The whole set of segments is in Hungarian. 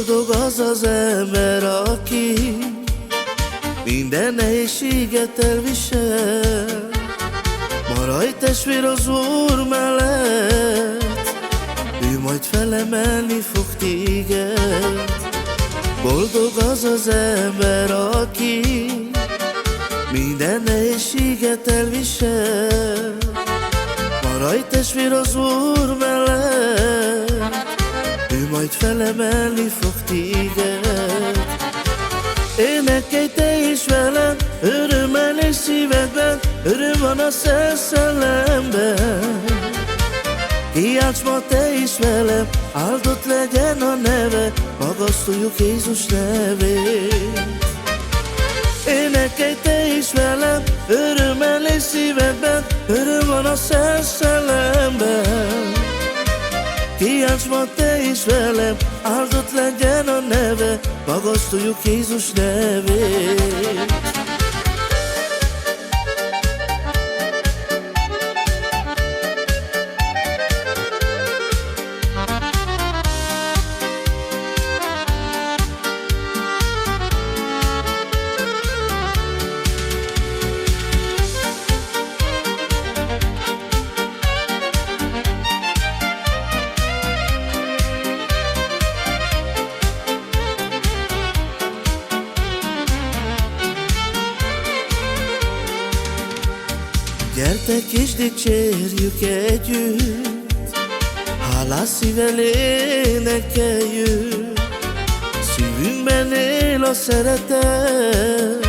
Boldog az az ember, aki minden nehézséget elvisel. Maradj testvér az Úr mellett, ő majd felemelni fog téged. Boldog az az ember, aki minden nehézséget elvisel. Maradj testvér az Úr mellett, ő majd felemelni fog téged. Énekelj te is velem, örömmel és szívedben, öröm van a Szent Szellemben. Kiálts ma te is velem, áldott legyen a neve, magasztaljuk Jézus nevét. Énekelj te is velem, örömmel és szívedben, öröm van a Szent Szellemben. Kiálts ma te is velem, áldott legyen a neve, magasztaljuk Jézus nevét. Gyertek és dicsérjük együtt, hálás szívvel énekeljük. Szívünkben él a szeretet,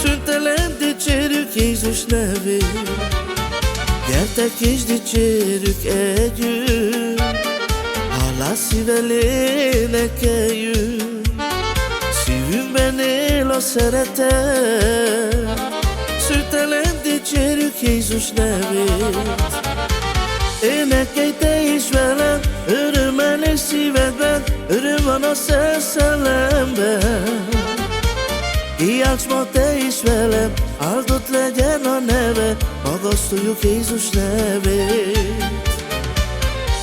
szüntelen dicsérjük Jézus nevét. Gyertek és dicsérjük együtt, hálás szívvel énekeljük. Szívünkben él a szeretet, szüntelen dicsérjük Jézus nevét. Énekelj te is velem, örömmel és szívedben, öröm van a Szent Szellemben. Kiálts ma te is velem, áldott legyen a neve, magasztaljuk Jézus nevét.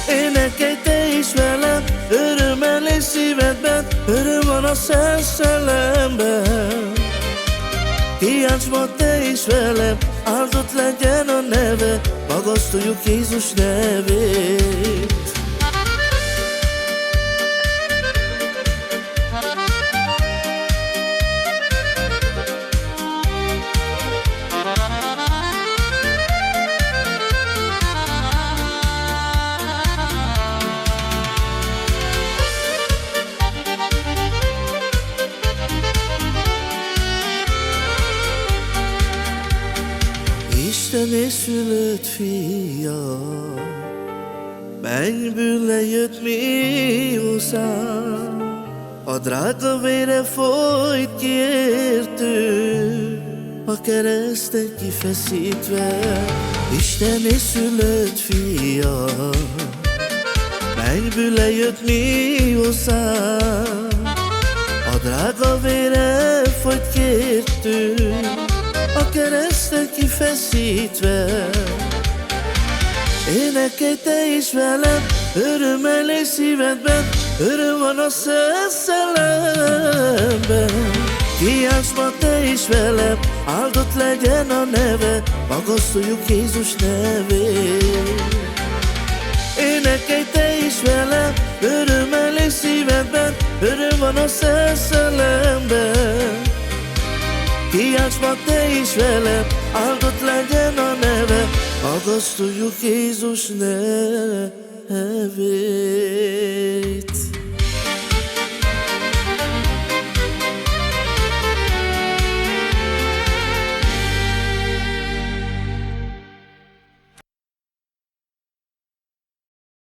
Énekelj te is velem, örömmel és szívedben, öröm van a Szent Szellemben. Kiálts ma te is velem, áldott legyen a neve, magasztaljuk Jézus nevét. Isten szülött fia, mennyből lejött mi hozzánk, a drága vére folyt ki értünk, a kereszten kifeszítve. Isten szülött fia, mennyből lejött mi hozzánk, a drága vére folyt ki értünk, a kereszten kifeszítve. Énekelj te is velem, örömmel és szívedben, öröm van a Szent Szellemben. Kiálts ma te is velem, áldott legyen a neve, magasztaljuk Jézus nevét. Énekelj te is velem, örömmel és szívedben, öröm van a Szent Szellemben. Kiálts ma te is velem, áldott legyen a neve, magasztaljuk Jézus nevét.